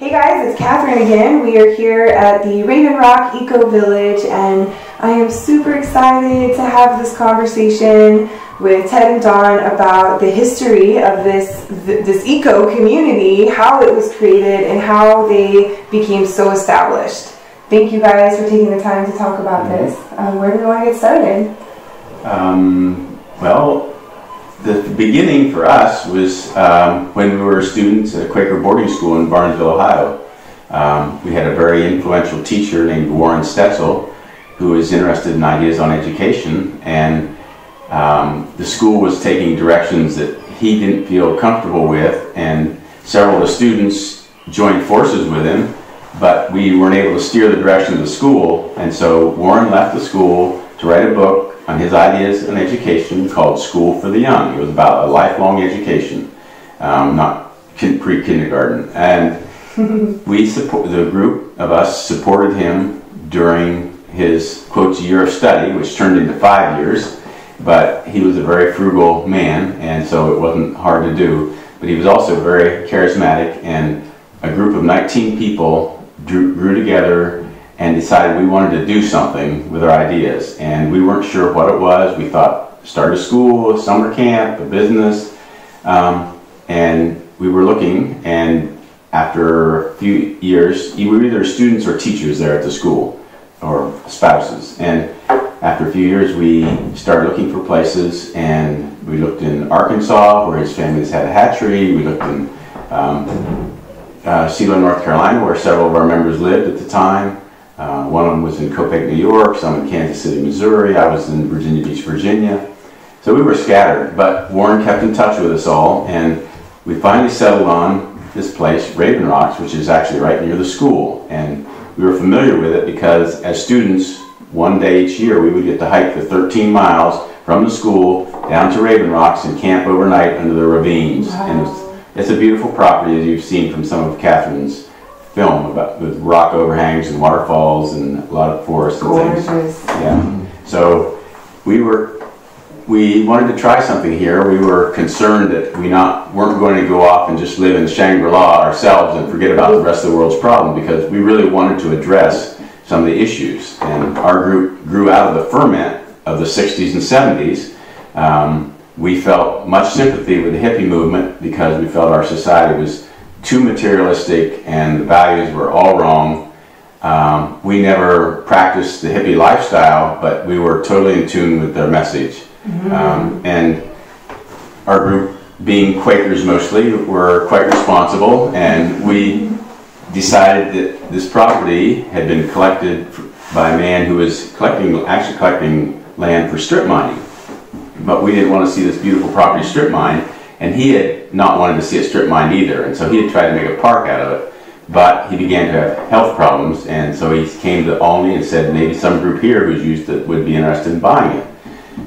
Hey guys, it's Catherine again. We are here at the Raven Rock Eco Village, and I am super excited to have this conversation with Ted and Dawn about the history of this eco community, how it was created, and how they became so established. Thank you guys for taking the time to talk about this. Where do we want to get started? Well, the beginning for us was when we were students at a Quaker boarding school in Barnesville, Ohio. We had a very influential teacher named Warren Stetzel who was interested in ideas on education, and the school was taking directions that he didn't feel comfortable with, and several of the students joined forces with him, but we weren't able to steer the direction of the school, and so Warren left the school to write a book on his ideas on education called School for the Young. It was about a lifelong education, not pre-kindergarten. And the group of us supported him during his, quotes, year of study, which turned into 5 years. But he was a very frugal man, and so it wasn't hard to do. But he was also very charismatic, and a group of 19 people grew together and decided we wanted to do something with our ideas, and we weren't sure what it was. We thought start a school, a summer camp, a business, and we were looking, and after a few years, we were either students or teachers there at the school, or spouses, and after a few years we started looking for places, and we looked in Arkansas where his family's had a hatchery. We looked in Selah, North Carolina, where several of our members lived at the time. One of them was in Copake, New York, some in Kansas City, Missouri. I was in Virginia Beach, Virginia. So we were scattered, but Warren kept in touch with us all, and we finally settled on this place, Raven Rocks, which is actually right near the school. And we were familiar with it because as students, one day each year, we would get to hike the 13 miles from the school down to Raven Rocks and camp overnight under the ravines. Wow. And it's a beautiful property, as you've seen from some of Catherine's film, with rock overhangs and waterfalls and a lot of forests and things. Yeah. So we wanted to try something here. We were concerned that we weren't going to go off and just live in Shangri-La ourselves and forget about the rest of the world's problem, because we really wanted to address some of the issues. And our group grew out of the ferment of the 60s and 70s. We felt much sympathy with the hippie movement because we felt our society was too materialistic and the values were all wrong. We never practiced the hippie lifestyle, but we were totally in tune with their message. And our group, being Quakers mostly, were quite responsible, and we decided that this property had been collected by a man who was actually collecting land for strip mining. But we didn't want to see this beautiful property strip mined, and he had not wanted to see it strip mined either, and so he had tried to make a park out of it, but he began to have health problems, and so he came to Alney and said maybe some group here who's used it would be interested in buying it.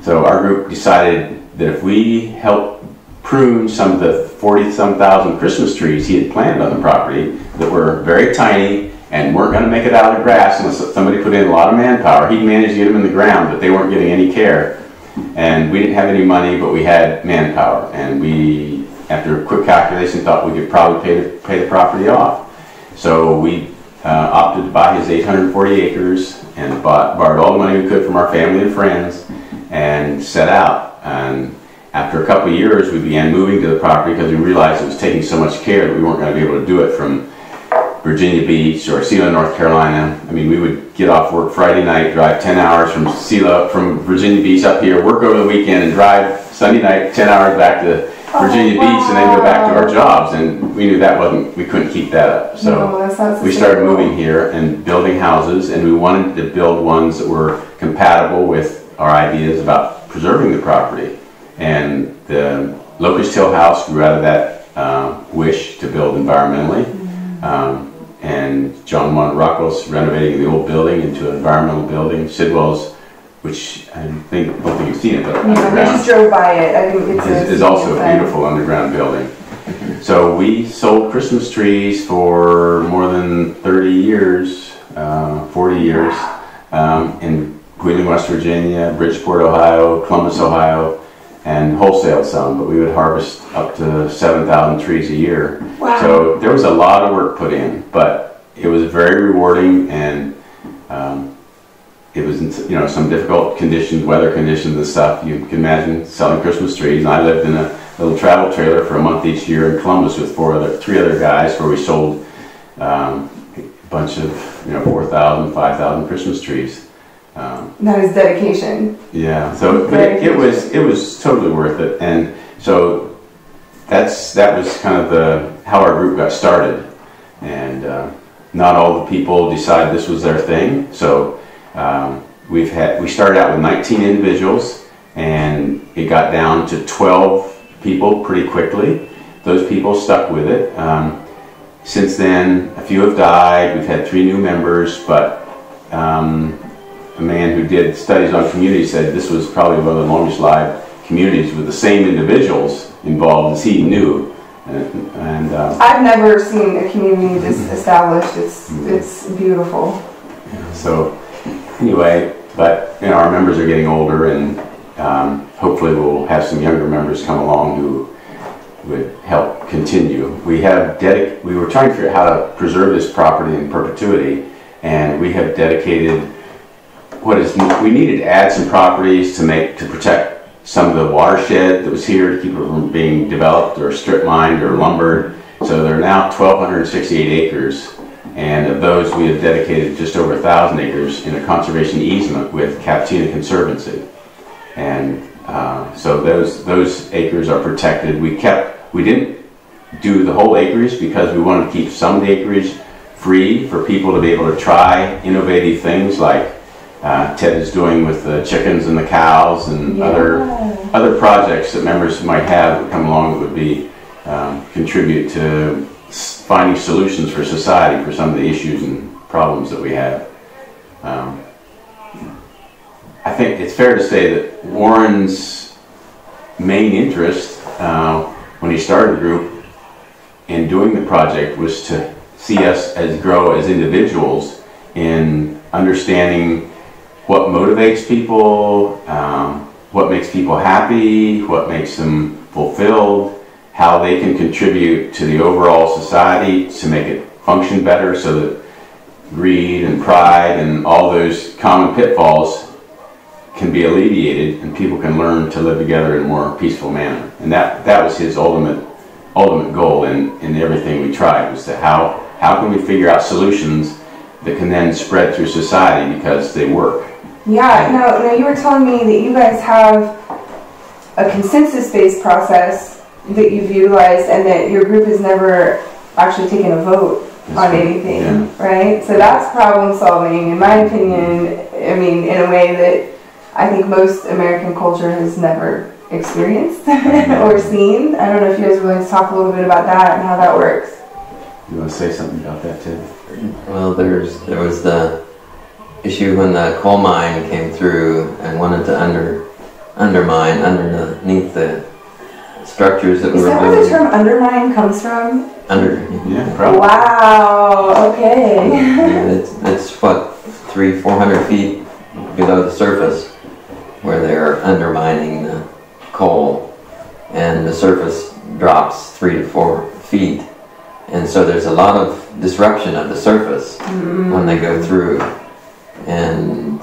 So our group decided that if we helped prune some of the 40-some thousand Christmas trees he had planted on the property that were very tiny and weren't going to make it out of the grass unless somebody put in a lot of manpower. He managed to get them in the ground, but they weren't getting any care. And we didn't have any money, but we had manpower, and we, after a quick calculation, thought we could probably pay the property off. So we opted to buy his 840 acres and borrowed all the money we could from our family and friends and set out. And after a couple of years, we began moving to the property because we realized it was taking so much care that we weren't going to be able to do it from Virginia Beach or Selah, North Carolina. I mean, we would get off work Friday night, drive 10 hours from Virginia Beach up here, work over the weekend, and drive Sunday night 10 hours back to Virginia Beach, and then go back to our jobs. And we knew we couldn't keep that up. So we started moving here and building houses, and we wanted to build ones that were compatible with our ideas about preserving the property. And the Locust Hill House grew out of that wish to build environmentally. And John wanted Rockwell's renovating the old building into an environmental building. Sidwell's, which I don't think you've seen it, but underground, I just drove by it. I think is also a beautiful underground building. So we sold Christmas trees for more than 30 years, 40 years, in Wheeling, West Virginia, Bridgeport, Ohio, Columbus, Ohio, and wholesaled some, but we would harvest up to 7,000 trees a year. Wow. So there was a lot of work put in, but it was very rewarding, and it was in, some difficult conditions, weather conditions and stuff. You can imagine selling Christmas trees. And I lived in a little travel trailer for a month each year in Columbus with three other guys, where we sold a bunch of 4,000, 5,000 Christmas trees. That is dedication. Yeah. So, but it was totally worth it, and so that was kind of how our group got started, and not all the people decided this was their thing. So we started out with 19 individuals, and it got down to 12 people pretty quickly. Those people stuck with it. Since then, a few have died. We've had 3 new members, but a man who did studies on community said this was probably one of the longest lived communities with the same individuals involved as he knew. And I've never seen a community this established. It's beautiful. So anyway, but our members are getting older, and hopefully we'll have some younger members come along who would help continue. We were trying to figure out how to preserve this property in perpetuity, and we have dedicated we needed to add some properties to protect some of the watershed that was here, to keep it from being developed or strip mined or lumbered. So there are now 1,268 acres, and of those we have dedicated just over 1,000 acres in a conservation easement with Captina Conservancy. And so those acres are protected. We didn't do the whole acreage because we wanted to keep some of the acreage free for people to be able to try innovative things like Ted is doing with the chickens and the cows, and other projects that members might have that come along that would be contribute to finding solutions for society for some of the issues and problems that we have. I think it's fair to say that Warren's main interest when he started the group in doing the project was to see us grow as individuals in understanding what motivates people, what makes people happy, what makes them fulfilled, how they can contribute to the overall society to make it function better, so that greed and pride and all those common pitfalls can be alleviated and people can learn to live together in a more peaceful manner. And that was his ultimate goal in everything we tried, was to how can we figure out solutions that can then spread through society because they work. Yeah, now you were telling me that you guys have a consensus-based process that you've utilized, and that your group has never actually taken a vote on anything, right? So that's problem solving, in my opinion, I mean, in a way that I think most American culture has never experienced or seen. I don't know if you guys are willing to talk a little bit about that and how that works. You want to say something about that, Ted? Well, there was the issue when the coal mine came through and wanted to undermine underneath the structures that we were building. Is that where the term undermine comes from? Yeah, probably. Wow, okay. It's what, 300-400 feet below the surface where they're undermining the coal, and the surface drops 3 to 4 feet, and so there's a lot of disruption of the surface when they go through. And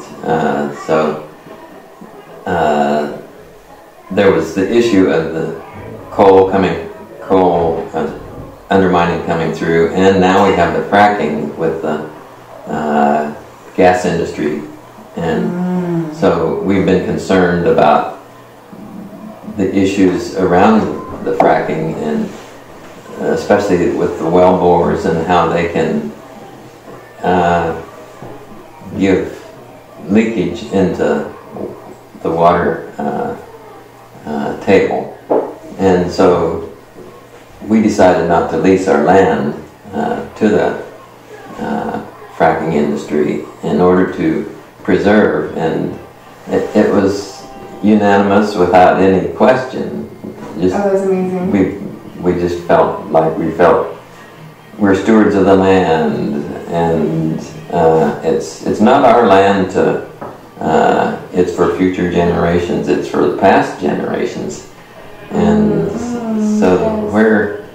so there was the issue of the coal undermining coming through, and now we have the fracking with the gas industry, and so we've been concerned about the issues around the fracking, and especially with the well bores and how they can give leakage into the water table. And so we decided not to lease our land to the fracking industry in order to preserve, and it was unanimous without any question. That was amazing. We just felt like we're stewards of the land, and it's not our land to it's for future generations, it's for the past generations. And so where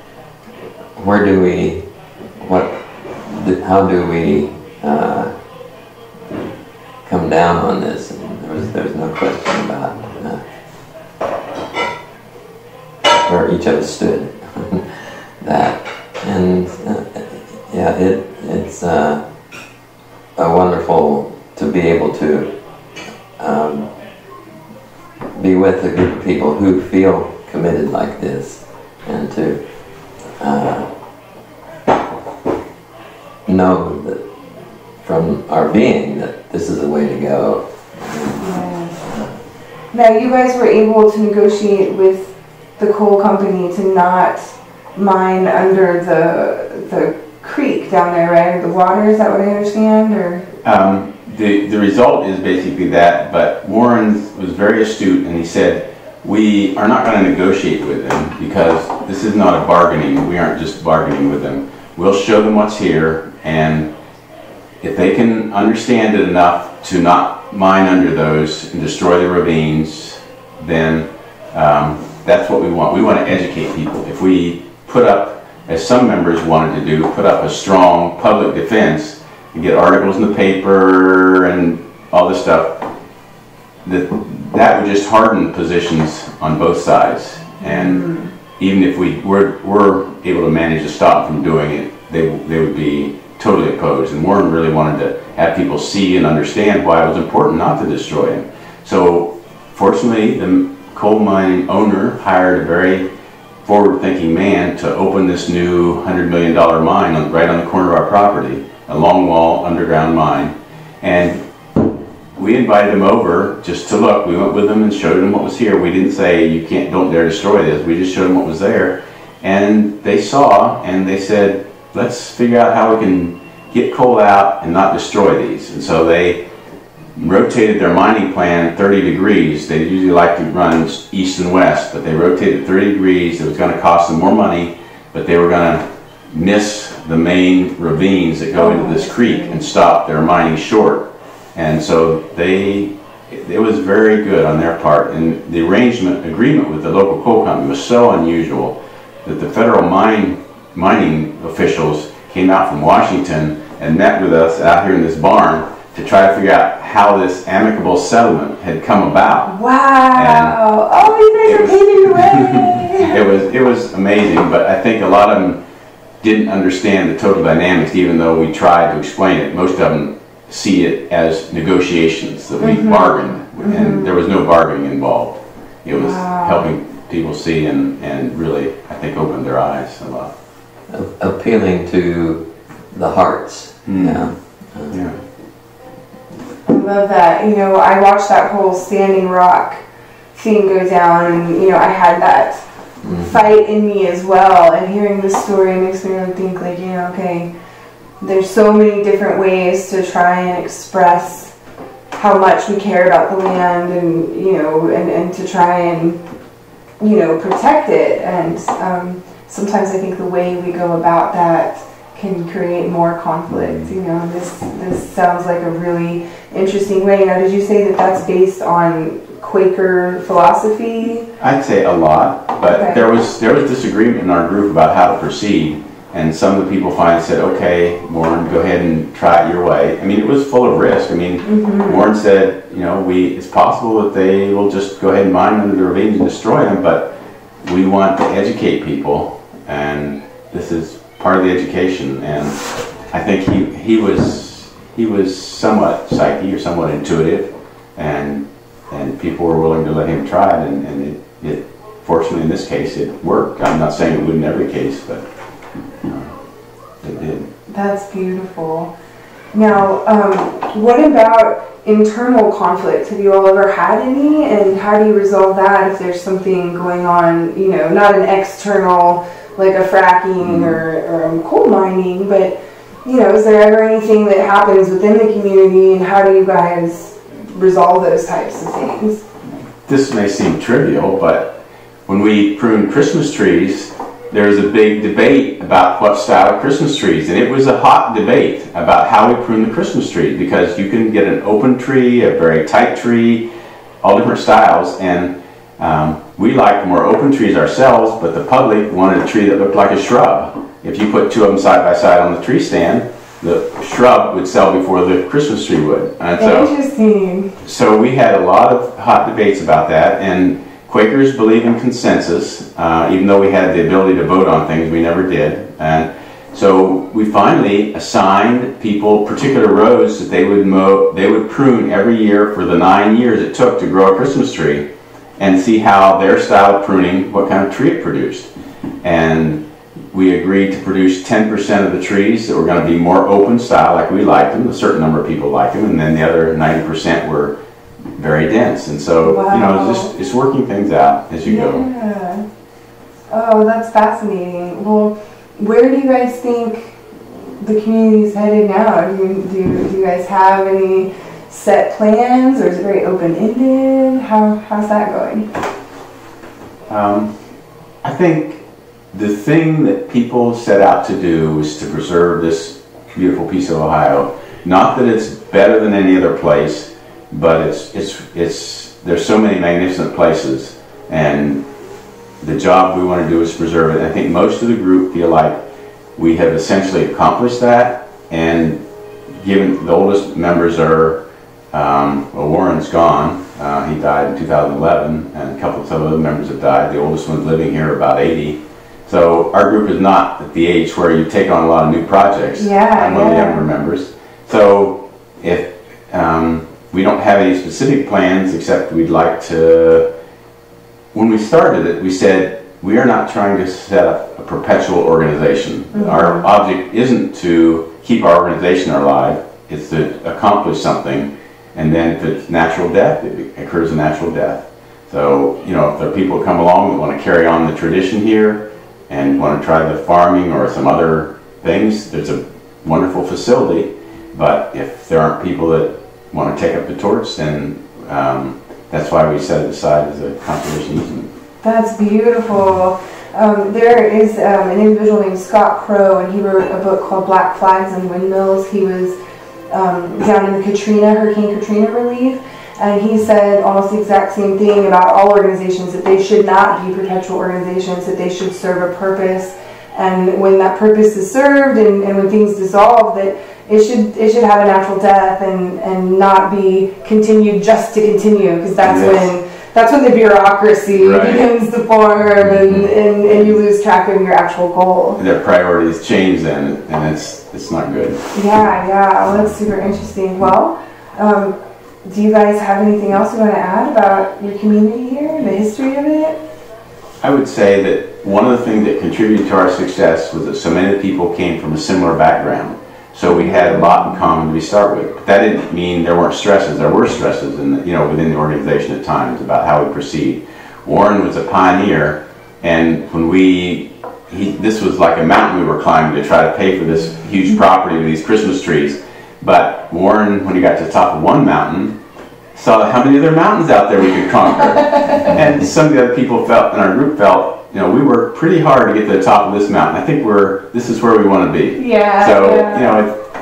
do we, how do we come down on this? And there's no question about where each of us stood that. And yeah, it's wonderful to be able to be with a group of people who feel committed like this, and to know that from our being that this is the way to go. Yes. Now you guys were able to negotiate with the coal company to not mine under the creek down there, right? The water, is that what I understand? Or the result is basically that, but Warren was very astute, and he said, we are not going to negotiate with them because this is not a bargaining. We aren't just bargaining with them. We'll show them what's here, and if they can understand it enough to not mine under those and destroy the ravines, then that's what we want. We want to educate people. If we put up, as some members wanted to do, put up a strong public defense and get articles in the paper and all this stuff, that would just harden positions on both sides. And even if we were able to manage to stop from doing it, they would be totally opposed. And Warren really wanted to have people see and understand why it was important not to destroy him. So fortunately, the coal mining owner hired a very forward-thinking man to open this new $100 million mine right on the corner of our property, a longwall underground mine. And we invited him over just to look. We went with him and showed him what was here. We didn't say, you don't dare destroy this. We just showed him what was there. And they saw, and they said, let's figure out how we can get coal out and not destroy these. And so they rotated their mining plan 30 degrees. They usually like to run east and west, but they rotated 30 degrees. It was going to cost them more money, but they were going to miss the main ravines that go into this creek and stop their mining short. And so it was very good on their part. And the agreement with the local coal company was so unusual that the federal mining officials came out from Washington and met with us out here in this barn to try to figure out how this amicable settlement had come about. Wow! Oh, you guys are paving the way! It was amazing, but I think a lot of them didn't understand the total dynamics, even though we tried to explain it. Most of them see it as negotiations, that we bargained, and there was no bargaining involved. It was helping people see and really, I think, opened their eyes a lot. Appealing to the hearts. Yeah. Yeah. I love that. You know, I watched that whole Standing Rock scene go down, and you know, I had that fight in me as well. And hearing this story makes me really think, like, you know, okay, there's so many different ways to try and express how much we care about the land, and you know, and to try and, you know, protect it. And sometimes I think the way we go about that can create more conflict. You know, this sounds like a really interesting way. Now, did you say that that's based on Quaker philosophy? I'd say a lot, but there was disagreement in our group about how to proceed, and some of the people finally said, okay, Warren, go ahead and try it your way. I mean, it was full of risk. I mean, Warren said, you know, it's possible that they will just go ahead and mine under the ravines and destroy them, but we want to educate people, and this is part of the education. And I think he was somewhat psychic or somewhat intuitive, and people were willing to let him try it, and it fortunately in this case it worked. I'm not saying it would in every case, but it did. That's beautiful. Now, what about internal conflict? Have you all ever had any, and how do you resolve that if there's something going on, you know, not an external, like a fracking or coal mining, but, you know, is there ever anything that happens within the community, and how do you guys resolve those types of things? This may seem trivial, but when we pruned Christmas trees there was a big debate about what style of Christmas trees, and it was a hot debate about how we prune the Christmas tree, because you can get an open tree, a very tight tree, all different styles, and we liked more open trees ourselves, but the public wanted a tree that looked like a shrub. If you put two of them side by side on the tree stand, the shrub would sell before the Christmas tree would. And Interesting. So we had a lot of hot debates about that, and Quakers believe in consensus. Even though we had the ability to vote on things, we never did. And so we finally assigned people particular rows that they would prune every year for the 9 years it took to grow a Christmas tree, and see how their style of pruning, what kind of tree it produced. And we agreed to produce 10% of the trees that were going to be more open style, like we liked them. A certain number of people liked them, and then the other 90% were very dense. And so, wow. you know, it's working things out as you go. Yeah. Oh, that's fascinating. Well, where do you guys think the community is headed now? Do you guys have any set plans, or is it very open-ended? How's that going? I think the thing that people set out to do is to preserve this beautiful piece of Ohio. Not that it's better than any other place, but there's so many magnificent places, and the job we want to do is preserve it. I think most of the group feel like we have essentially accomplished that, and given the oldest members are well, Warren's gone. He died in 2011, and a couple of other members have died. The oldest one's living here, about 80. So our group is not at the age where you take on a lot of new projects. Yeah, I'm one of the younger members. So if we don't have any specific plans, except we'd like to, when we started it, we said, we are not trying to set up a perpetual organization. Mm-hmm. Our object isn't to keep our organization alive, it's to accomplish something. And then if it's natural death, it occurs a natural death. So, you know, if there are people who come along that want to carry on the tradition here and want to try the farming or some other things, there's a wonderful facility. But if there aren't people that want to take up the torch, then that's why we set it aside as a conservation easement. That's beautiful. There is an individual named Scott Crow, and he wrote a book called Black Flags and Windmills. He was down in the Hurricane Katrina relief, and he said almost the exact same thing about all organizations, that they should not be perpetual organizations, that they should serve a purpose, and when that purpose is served and when things dissolve, that it should have a natural death and not be continued just to continue, because that's when the bureaucracy begins to form, and you lose track of your actual goal. Their priorities change then, and it's not good. Yeah, well, that's super interesting. Well, do you guys have anything else you want to add about your community here and the history of it? I would say that one of the things that contributed to our success was that so many people came from a similar background. So we had a lot in common to start with. But that didn't mean there weren't stresses. There were stresses within the organization at times about how we proceed. Warren was a pioneer, and when this was like a mountain we were climbing to try to pay for this huge property with these Christmas trees. But Warren, when he got to the top of one mountain, saw how many other mountains out there we could conquer. And some of the other people in our group felt, we worked pretty hard to get to the top of this mountain. I think this is where we want to be. Yeah. So,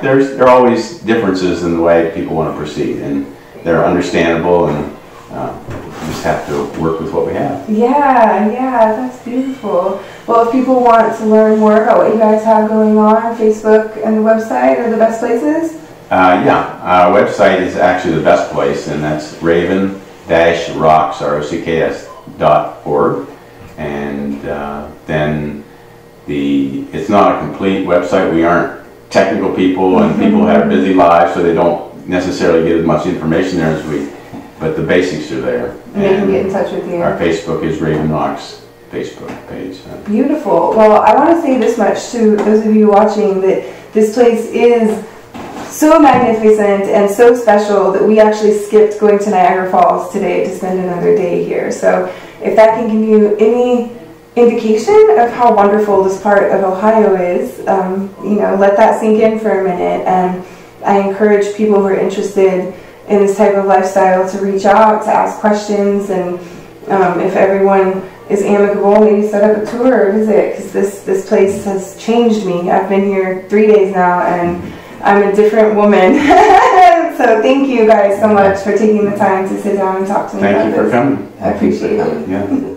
there are always differences in the way people want to proceed, and they're understandable, and we just have to work with what we have. Yeah, that's beautiful. Well, if people want to learn more about what you guys have going on, Facebook and the website are the best places? Our website is actually the best place, and that's raven-rocks, ROCKS.org. And then it's not a complete website. We aren't technical people, and people have busy lives, so they don't necessarily get as much information there as we, but the basics are there. And they can get in touch with you. Our Facebook is Raven Rocks Facebook page. Beautiful. Well, I want to say this much to those of you watching, that this place is so magnificent and so special that we actually skipped going to Niagara Falls today to spend another day here. So if that can give you any indication of how wonderful this part of Ohio is, let that sink in for a minute. And I encourage people who are interested in this type of lifestyle to reach out, to ask questions, and if everyone is amicable, maybe set up a tour or visit, because this place has changed me. I've been here 3 days now, and I'm a different woman. So thank you guys so much for taking the time to sit down and talk to me about this. Thank you for coming. I appreciate it. Yeah.